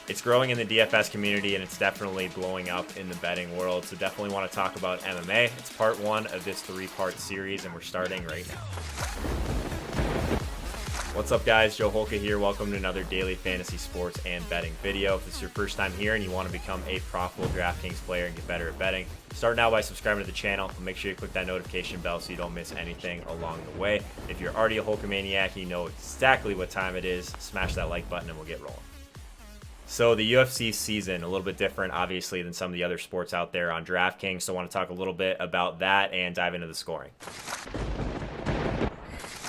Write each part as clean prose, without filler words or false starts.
It's growing in the DFS community, and it's definitely blowing up in the betting world. So definitely want to talk about MMA. It's part one of this 3-part series, and we're starting right now. What's up, guys? Joe Holka here. Welcome to another daily fantasy sports and betting video. If this is your first time here and you want to become a profitable DraftKings player and get better at betting, start now by subscribing to the channel. Make sure you click that notification bell so you don't miss anything along the way. If you're already a Holkamaniac, you know exactly what time it is. Smash that like button and we'll get rolling. So the UFC season, a little bit different, obviously, than some of the other sports out there on DraftKings. So I want to talk a little bit about that and dive into the scoring.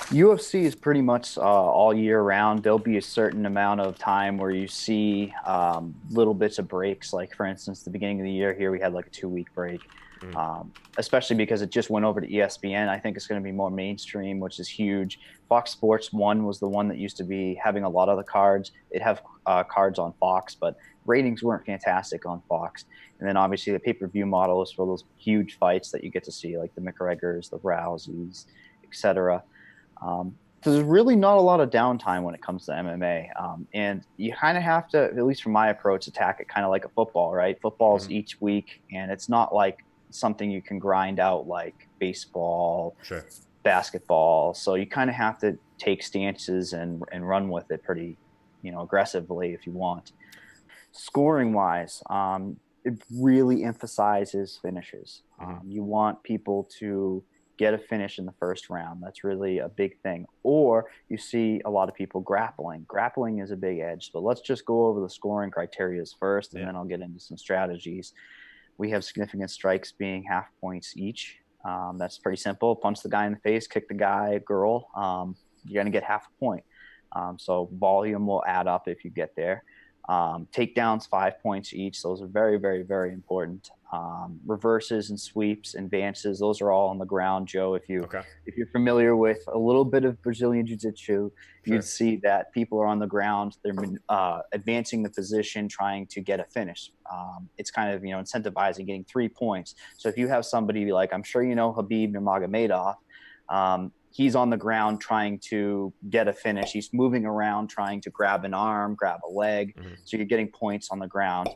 UFC is pretty much all year round. There'll be a certain amount of time where you see little bits of breaks. Like, for instance, the beginning of the year here, we had like a 2-week break, especially because it just went over to ESPN. I think it's going to be more mainstream, which is huge. Fox Sports 1 was the one that used to be having a lot of the cards. It'd have cards on Fox, but ratings weren't fantastic on Fox. And then obviously the pay-per-view model is for those huge fights that you get to see, like the McGregors, the Rouseys, etc. So there's really not a lot of downtime when it comes to MMA. And you kind of have to, at least from my approach, attack it kind of like a football, right? Football's each week, and it's not like something you can grind out like baseball, basketball. So you kind of have to take stances and run with it pretty, aggressively if you want. Scoring wise, it really emphasizes finishes. You want people to get a finish in the first round. That's really a big thing. Or you see a lot of people grappling. Grappling is a big edge, but let's just go over the scoring criteria first, and then I'll get into some strategies. We have significant strikes being half points each. That's pretty simple. Punch the guy in the face, kick the guy, girl. You're going to get half a point. So volume will add up if you get there. Takedowns, 5 points each. Those are very, very, very important. Reverses and sweeps, advances, those are all on the ground. Joe, if you're familiar with a little bit of Brazilian Jiu-Jitsu, you'd see that people are on the ground. They're advancing the position, trying to get a finish. It's kind of incentivizing getting 3 points. So if you have somebody like, I'm sure Khabib Nurmagomedov, he's on the ground trying to get a finish. He's moving around trying to grab an arm, grab a leg. So you're getting points on the ground.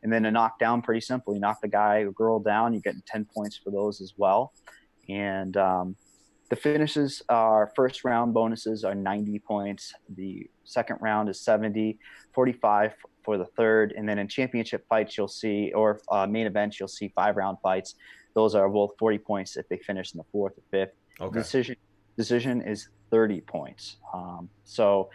And then a knockdown, pretty simple. You knock the guy or girl down, you get 10 points for those as well. And the finishes are first round bonuses are 90 points. The second round is 70, 45 for the third. And then in championship fights, you'll see, or main events, you'll see 5-round fights. Those are both 40 points if they finish in the fourth or fifth. Decision is 30 points. So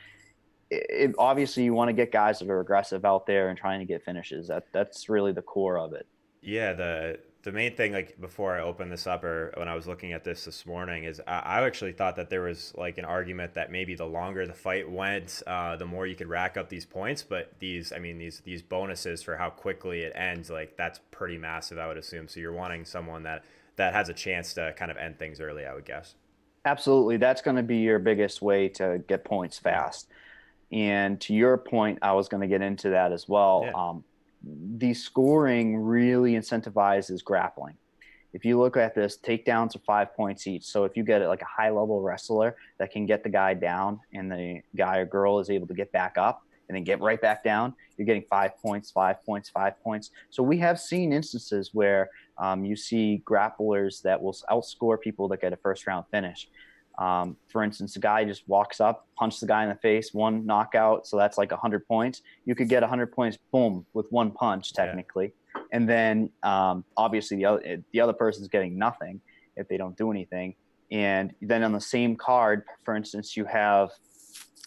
obviously you want to get guys that are aggressive out there and trying to get finishes. That's really the core of it. Yeah, the main thing, like before I opened this up or when I was looking at this morning, is I actually thought that there was like an argument that maybe the longer the fight went, the more you could rack up these points. But these bonuses for how quickly it ends, like that's pretty massive, I would assume. So you're wanting someone that has a chance to kind of end things early, I would guess. Absolutely. That's going to be your biggest way to get points fast. And to your point, I was going to get into that as well. Yeah. The scoring really incentivizes grappling. If you look at this, takedowns are 5 points each. So if you get like a high-level wrestler that can get the guy down and the guy or girl is able to get back up and then get right back down, you're getting 5 points, 5 points, 5 points. So we have seen instances where you see grapplers that will outscore people that get a first-round finish. For instance, a guy just walks up, punches the guy in the face, one knockout, so that's like 100 points. You could get 100 points, boom, with one punch, technically. Yeah. And then obviously the other person's getting nothing if they don't do anything. And then on the same card, for instance, you have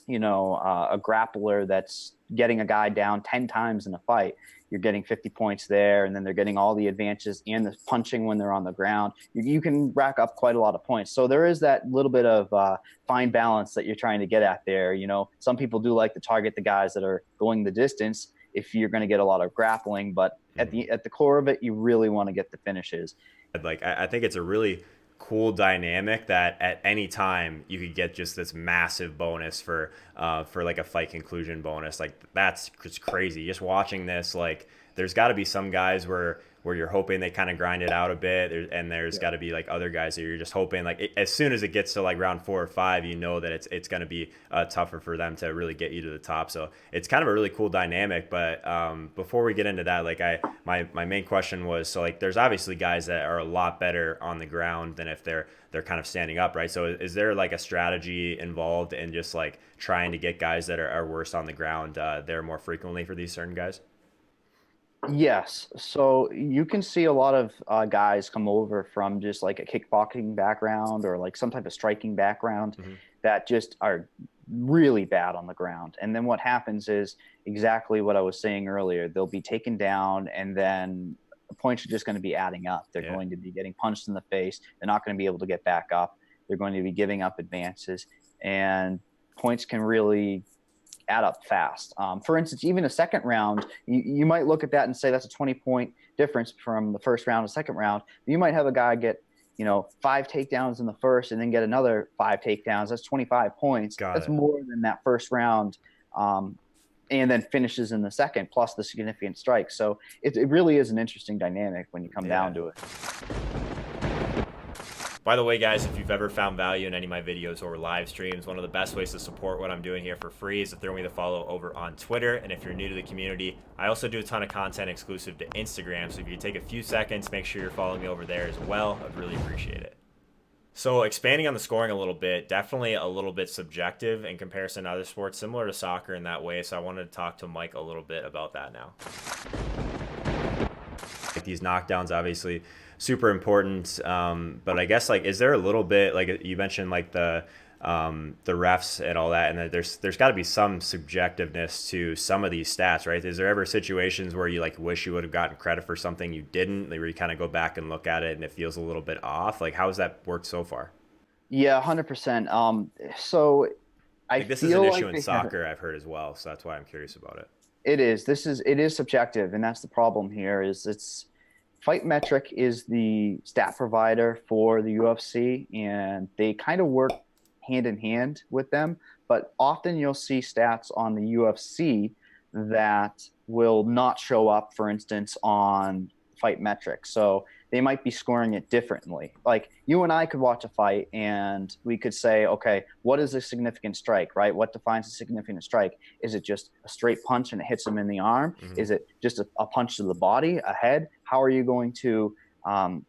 a grappler that's getting a guy down 10 times in a fight. You're getting 50 points there, and then they're getting all the advantages and the punching when they're on the ground. You can rack up quite a lot of points. So there is that little bit of fine balance that you're trying to get at there. Some people do like to target the guys that are going the distance if you're going to get a lot of grappling, but at the core of it, you really want to get the finishes. Like, I think it's a really cool dynamic that at any time you could get just this massive bonus for like a fight conclusion bonus. Like, that's just crazy. Just watching this, like, there's got to be some guys where where you're hoping they kind of grind it out a bit, and there's got to be like other guys that you're just hoping like as soon as it gets to like round 4 or 5, you know that it's going to be tougher for them to really get you to the top. So it's kind of a really cool dynamic. But before we get into that, like my main question was, so like there's obviously guys that are a lot better on the ground than if they're kind of standing up, right? So is there like a strategy involved in just like trying to get guys that are worse on the ground there more frequently for these certain guys? Yes. So you can see a lot of guys come over from just like a kickboxing background or like some type of striking background Mm-hmm. that just are really bad on the ground. And then what happens is exactly what I was saying earlier. They'll be taken down, and then the points are just going to be adding up. They're Yeah. going to be getting punched in the face. They're not going to be able to get back up. They're going to be giving up advances, and points can really add up fast. For instance, even a second round, you might look at that and say that's a 20-point difference from the first round to second round. You might have a guy get, 5 takedowns in the first and then get another 5 takedowns. That's 25 points. Got That's it. more than that first round. And then finishes in the second, plus the significant strike. So it really is an interesting dynamic when you come down to it. By the way, guys, if you've ever found value in any of my videos or live streams, one of the best ways to support what I'm doing here for free is to throw me the follow over on Twitter. And if you're new to the community, I also do a ton of content exclusive to Instagram. So if you take a few seconds, make sure you're following me over there as well. I'd really appreciate it. So expanding on the scoring a little bit, definitely a little bit subjective in comparison to other sports, similar to soccer in that way. So I wanted to talk to Mike a little bit about that now. Like these knockdowns, obviously super important, but I guess like is there a little bit like you mentioned like the refs and all that, and that there's got to be some subjectiveness to some of these stats, right? Is there ever situations where you like wish you would have gotten credit for something you didn't, where you kind of go back and look at it and it feels a little bit off? Like how has that worked so far? Yeah, 100%. So I Like this is an feel issue like in soccer, I've heard as well, so that's why I'm curious about it. it is subjective, and that's the problem here. Is it's Fight Metric is the stat provider for the UFC, and they kind of work hand in hand with them. But often you'll see stats on the UFC that will not show up, for instance, on Fight Metric. So they might be scoring it differently. Like you and I could watch a fight and we could say, okay, what is a significant strike, right? What defines a significant strike? Is it just a straight punch and it hits him in the arm? Mm-hmm. Is it just a punch to the body, a head? How are you going to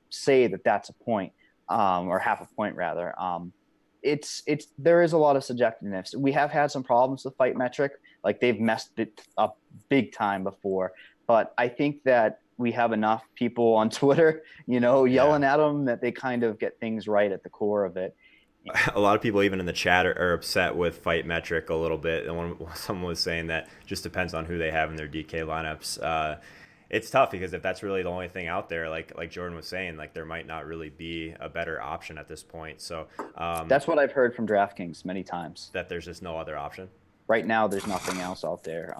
say that that's a point, or half a point rather? There is a lot of subjectiveness. We have had some problems with Fight Metric, like they've messed it up big time before. But I think that we have enough people on Twitter, yelling at them that they kind of get things right at the core of it. A lot of people even in the chat are upset with Fight Metric a little bit, and someone was saying that just depends on who they have in their DK lineups. It's tough because if that's really the only thing out there, like Jordan was saying, like there might not really be a better option at this point. So that's what I've heard from DraftKings many times. That there's just no other option. Right now, there's nothing else out there.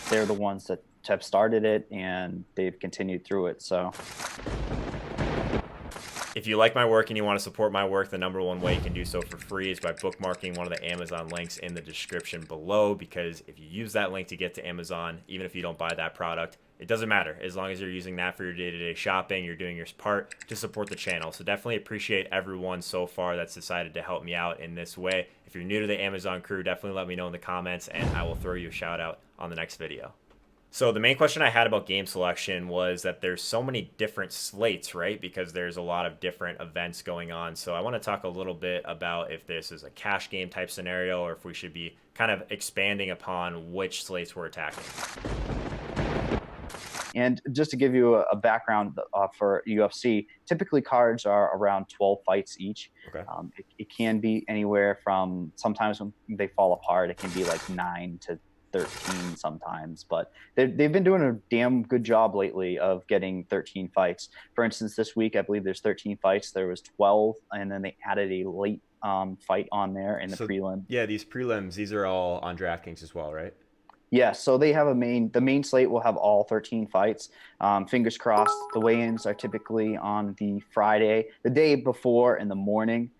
They're the ones that have started it, and they've continued through it. So if you like my work and you want to support my work, the number one way you can do so for free is by bookmarking one of the Amazon links in the description below, because if you use that link to get to Amazon, even if you don't buy that product, it doesn't matter. As long as you're using that for your day-to-day shopping, you're doing your part to support the channel. So definitely appreciate everyone so far that's decided to help me out in this way. If you're new to the Amazon crew, definitely let me know in the comments and I will throw you a shout out on the next video. So the main question I had about game selection was that there's so many different slates, right? Because there's a lot of different events going on. So I want to talk a little bit about if this is a cash game type scenario or if we should be kind of expanding upon which slates we're attacking. And just to give you a background for UFC, typically cards are around 12 fights each. Okay. It can be anywhere from, sometimes when they fall apart, it can be like 9 to 13 sometimes, but they've been doing a damn good job lately of getting 13 fights. For instance, this week, I believe there's 13 fights. There was 12, and then they added a late fight on there in the prelim. Yeah, these prelims, these are all on DraftKings as well, right? Yeah, so they have the main slate will have all 13 fights. Fingers crossed. The weigh-ins are typically on the Friday, the day before in the morning,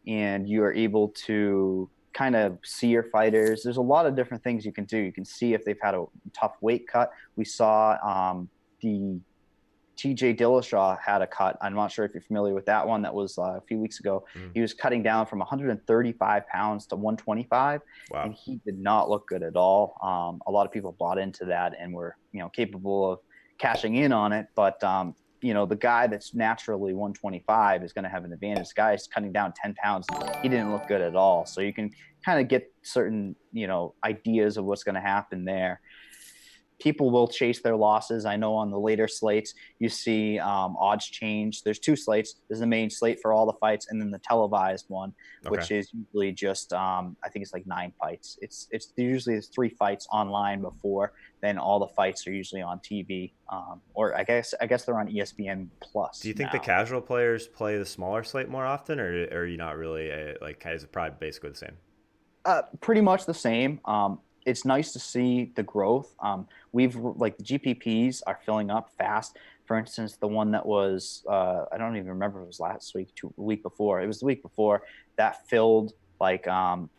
and you are able to kind of see your fighters. There's a lot of different things you can do. You can see if they've had a tough weight cut. We saw the TJ Dillashaw had a cut. I'm not sure if you're familiar with that one. That was a few weeks ago. He was cutting down from 135 pounds to 125, Wow. and he did not look good at all. A lot of people bought into that and were, capable of cashing in on it. But, the guy that's naturally 125 is going to have an advantage. This guy is cutting down 10 pounds. He didn't look good at all. So you can kind of get certain, ideas of what's going to happen there. People will chase their losses. I know on the later slates, you see odds change. There's 2 slates. There's the main slate for all the fights, and then the televised one, which is usually just, I think it's like 9 fights. It's usually 3 fights online before, then all the fights are usually on TV. Or I guess they're on ESPN Plus. Do you think now. the casual players play the smaller slate more often, or are you not really is it probably basically the same? Pretty much the same. It's nice to see the growth. We've the GPPs are filling up fast. For instance, the one that was, I don't even remember if it was last week, a week before. It was the week before that filled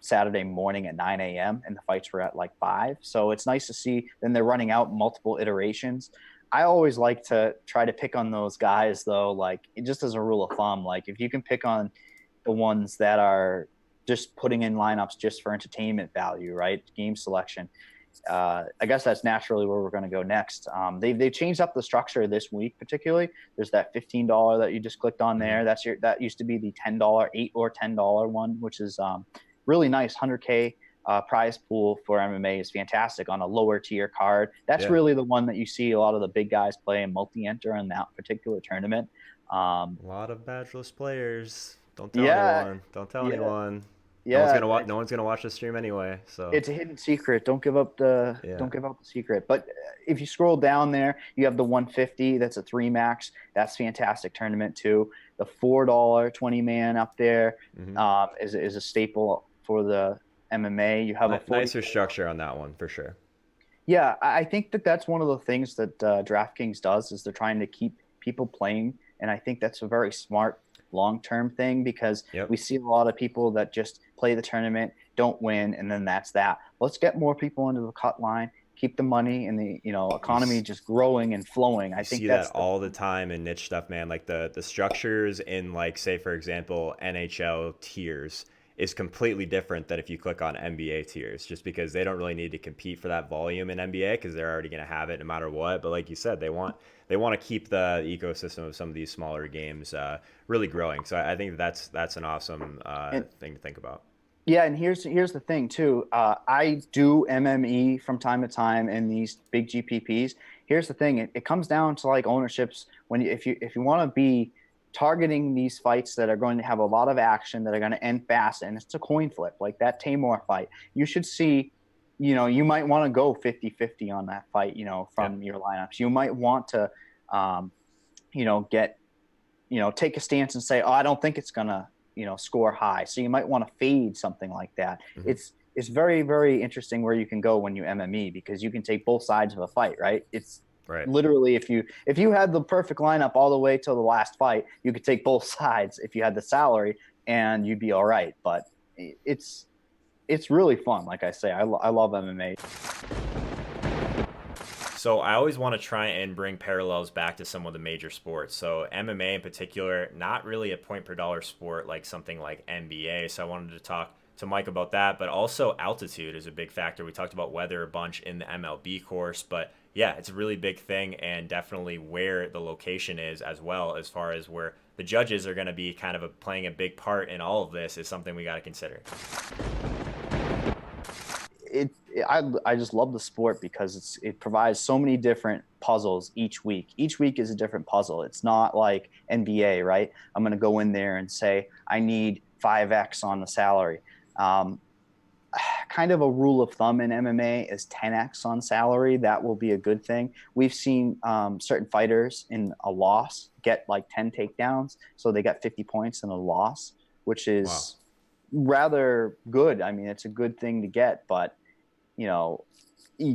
Saturday morning at 9 a.m. and the fights were at 5. So it's nice to see. Then they're running out multiple iterations. I always like to try to pick on those guys though, just as a rule of thumb, if you can pick on the ones that are just putting in lineups just for entertainment value, right? Game selection. I guess that's naturally where we're going to go next. They've changed up the structure this week, particularly. There's that $15 that you just clicked on there. That used to be the $10, $8 or $10 one, which is really nice. 100K prize pool for MMA is fantastic on a lower tier card. That's really the one that you see a lot of the big guys play and multi-enter in that particular tournament. A lot of badgeless players. Don't tell anyone. Don't tell anyone. Yeah, no one's gonna watch the stream anyway. So it's a hidden secret. Don't give up the secret. But if you scroll down there, you have the 150. That's a 3 max. That's fantastic tournament too. The $4 20-man up there is a staple for the MMA. You have a nicer structure on that one for sure. Yeah, I think that's one of the things that DraftKings does is they're trying to keep people playing, and I think that's a very smart long-term thing because we see a lot of people that just play the tournament, don't win, and then that's that. Let's get more people into the cut line, keep the money and the economy just growing and flowing. I think that's all the time in niche stuff, man. The structures in say for example NHL tiers is completely different than if you click on NBA tiers, just because they don't really need to compete for that volume in NBA because they're already going to have it no matter what. But like you said, they want to keep the ecosystem of some of these smaller games really growing. So I think that's an awesome thing to think about. Yeah, and here's the thing too. I do MME from time to time in these big GPPs. Here's the thing: it comes down to ownerships. If you want to be targeting these fights that are going to have a lot of action, that are going to end fast, and it's a coin flip, like that Tamor fight. You should see, you might want to go 50-50 on that fight, from your lineups. You might want to, take a stance and say, oh, I don't think it's going to, score high. So you might want to fade something like that. Mm-hmm. It's very, very interesting where you can go when you MME because you can take both sides of a fight, right? It's literally if you had the perfect lineup all the way till the last fight, you could take both sides if you had the salary and you'd be all right. But it's really fun. Like I say, I love MMA. So I always want to try and bring parallels back to some of the major sports. So MMA in particular, not really a point per dollar sport like something like NBA. So I wanted to talk to Mike about that, but also altitude is a big factor. We talked about weather a bunch in the MLB course, but yeah, it's a really big thing, and definitely where the location is as well, as far as where the judges are going to be kind of playing a big part in all of this is something we got to consider. I just love the sport because it provides so many different puzzles each week. Each week is a different puzzle. It's not like NBA, right? I'm going to go in there and say, I need 5X on the salary. Kind of a rule of thumb in MMA is 10X on salary. That will be a good thing. We've seen certain fighters in a loss get 10 takedowns. So they got 50 points in a loss, which is rather good. I mean, it's a good thing to get, but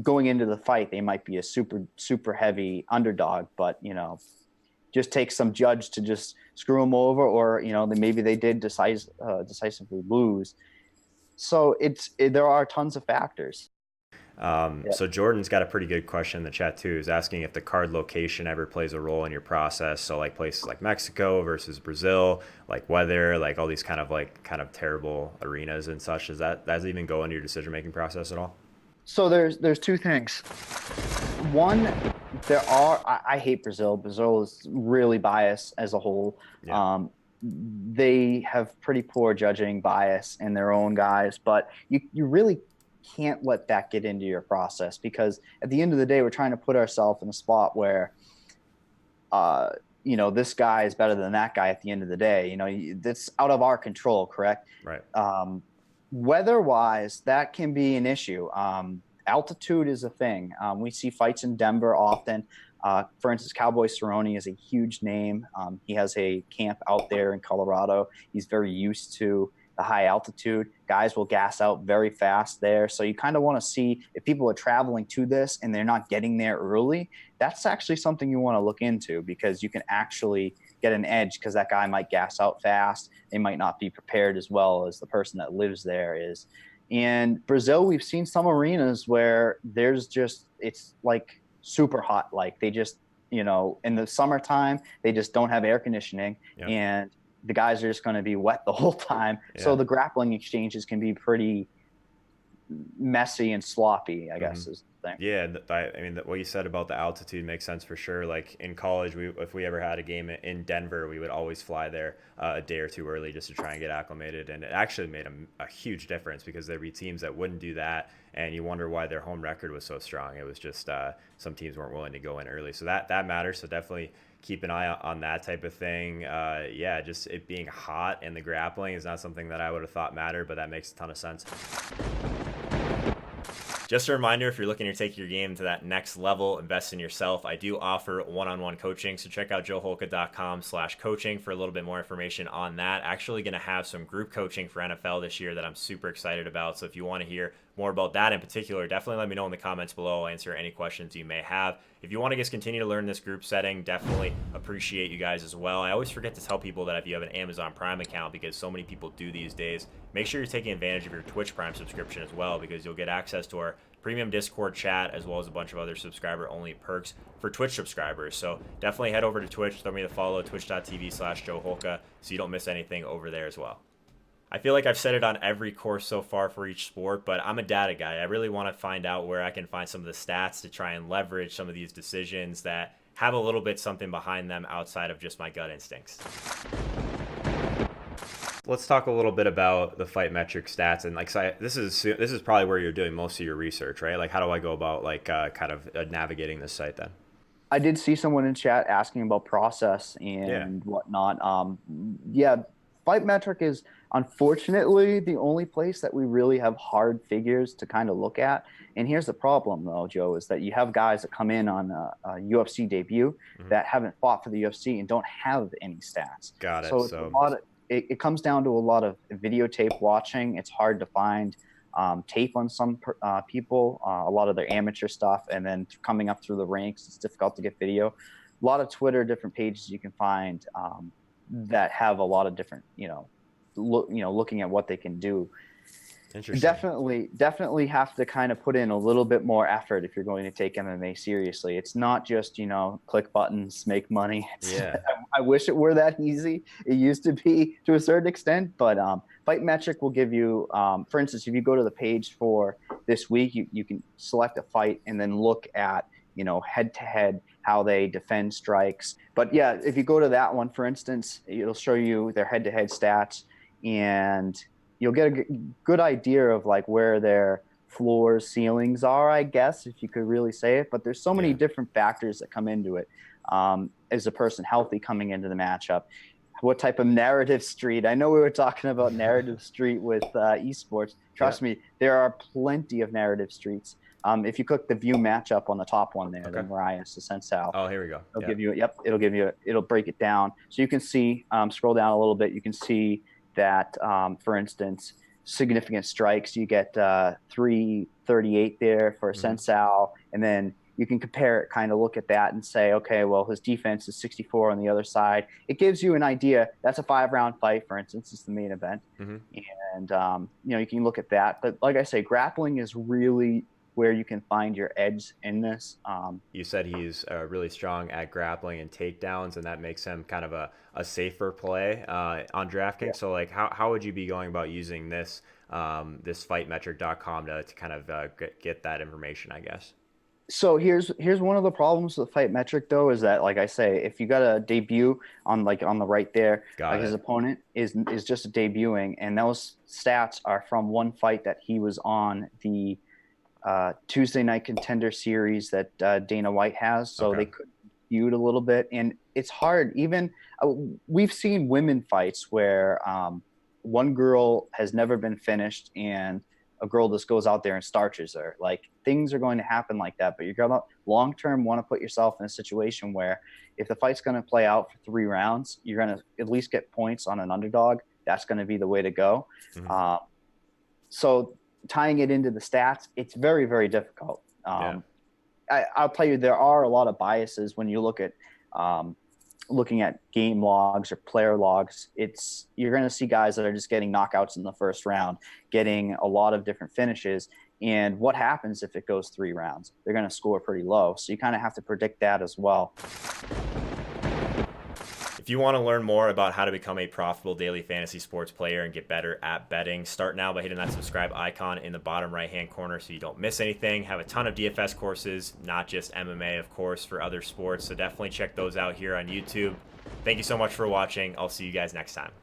going into the fight, they might be a super, super heavy underdog, but, just take some judge to just screw them over, or, maybe they did decisively lose. So there are tons of factors. Yep. So Jordan's got a pretty good question in the chat too. He's asking if the card location ever plays a role in your process. So like places like Mexico versus Brazil, like weather, like all these kind of terrible arenas and such. Does that even go into your decision making process at all? So there's two things. One, I hate Brazil. Brazil is really biased as a whole. Yeah. They have pretty poor judging bias in their own guys, but you really can't let that get into your process, because at the end of the day, we're trying to put ourselves in a spot where uh, this guy is better than that guy at the end of the day. That's out of our control, correct? Right. Weather wise, that can be an issue. Altitude is a thing. We see fights in Denver often. For instance, Cowboy Cerrone is a huge name. He has a camp out there in Colorado. He's very used to the high altitude. Guys will gas out very fast there. So you kind of want to see if people are traveling to this and they're not getting there early. That's actually something you want to look into, because you can actually get an edge, because that guy might gas out fast. They might not be prepared as well as the person that lives there is. And Brazil, we've seen some arenas where it's like super hot. Like they just, in the summertime, they just don't have air conditioning. Yeah. And the guys are just going to be wet the whole time. Yeah. So the grappling exchanges can be pretty messy and sloppy, I guess, is the thing. Yeah, I mean, what you said about the altitude makes sense for sure. Like in college, if we ever had a game in Denver, we would always fly there a day or two early just to try and get acclimated. And it actually made a huge difference, because there'd be teams that wouldn't do that, and you wonder why their home record was so strong. It was just some teams weren't willing to go in early. So that matters. So definitely keep an eye on that type of thing. Yeah, just it being hot and the grappling is not something that I would have thought mattered, but that makes a ton of sense. Just a reminder, if you're looking to take your game to that next level, invest in yourself, I do offer one-on-one coaching. So check out joeholka.com/coaching for a little bit more information on that. Actually going to have some group coaching for NFL this year that I'm super excited about. So if you want to hear more about that in particular, definitely let me know in the comments below. I'll answer any questions you may have. If you want to just continue to learn this group setting, definitely appreciate you guys as well. I always forget to tell people that if you have an Amazon Prime account, because so many people do these days, make sure you're taking advantage of your Twitch Prime subscription as well, because you'll get access to our premium Discord chat, as well as a bunch of other subscriber-only perks for Twitch subscribers. So definitely head over to Twitch, throw me the follow, twitch.tv/joeholka, so you don't miss anything over there as well. I feel like I've said it on every course so far for each sport, but I'm a data guy. I really want to find out where I can find some of the stats to try and leverage some of these decisions that have a little bit something behind them outside of just my gut instincts. Let's talk a little bit about the fight metric stats, and this is probably where you're doing most of your research, right? Like, how do I go about navigating this site then? I did see someone in chat asking about process and whatnot. Yeah, Fight Metric is unfortunately the only place that we really have hard figures to kind of look at. And here's the problem, though, Joe, is that you have guys that come in on a UFC debut that haven't fought for the UFC and don't have any stats. Got it. So it's it comes down to a lot of videotape watching. It's hard to find tape on some people, a lot of their amateur stuff, and then coming up through the ranks, it's difficult to get video. A lot of Twitter, different pages you can find that have a lot of different, looking at what they can do. Definitely have to kind of put in a little bit more effort if you're going to take MMA seriously. It's not just, click buttons, make money. I wish it were that easy. It used to be to a certain extent, but Fight Metric will give you, for instance, if you go to the page for this week, you can select a fight and then look at, head to head, how they defend strikes. But yeah, if you go to that one, for instance, it'll show you their head to head stats, and you'll get a good idea of like where their floors, ceilings are, I guess, if you could really say it. But there's so many different factors that come into it. Is a person healthy coming into the matchup? What type of narrative street? I know we were talking about narrative street with esports. Trust me, there are plenty of narrative streets. If you click the view matchup on the top one there, the Marias, the Sensao. Oh, here we go. It'll break it down. So you can see, scroll down a little bit, you can see that, for instance, significant strikes, you get 338 there for Sensao, and then you can compare it, kind of look at that and say, okay, well, his defense is 64 on the other side. It gives you an idea. That's a 5-round fight, for instance. It's the main event. And, you can look at that. But like I say, grappling is really where you can find your edge in this. You said he's really strong at grappling and takedowns, and that makes him kind of a safer play on Yeah. DraftKings. So, like, how would you be going about using this fightmetric.com to kind of get that information, I guess? So here's one of the problems with Fight Metric though is that, like I say, if you got a debut on the right there, like Got his it. opponent is just debuting, and those stats are from one fight that he was on, the Tuesday Night Contender series that Dana White has. So Okay. they could feud a little bit, and it's hard. Even we've seen women fights where one girl has never been finished, and a girl just goes out there and starches her. Like, things are going to happen like that, but you're gonna long term want to put yourself in a situation where if the fight's going to play out for 3 rounds, you're going to at least get points on an underdog. That's going to be the way to go. Mhm. So tying it into the stats, it's very, very difficult. Yeah. I'll tell you, there are a lot of biases when you look at looking at game logs or player logs. You're going to see guys that are just getting knockouts in the first round, getting a lot of different finishes. And what happens if it goes 3 rounds? They're going to score pretty low. So you kind of have to predict that as well. If you want to learn more about how to become a profitable daily fantasy sports player and get better at betting, start now by hitting that subscribe icon in the bottom right-hand corner so you don't miss anything. Have a ton of DFS courses, not just MMA, of course, for other sports. So definitely check those out here on YouTube. Thank you so much for watching. I'll see you guys next time.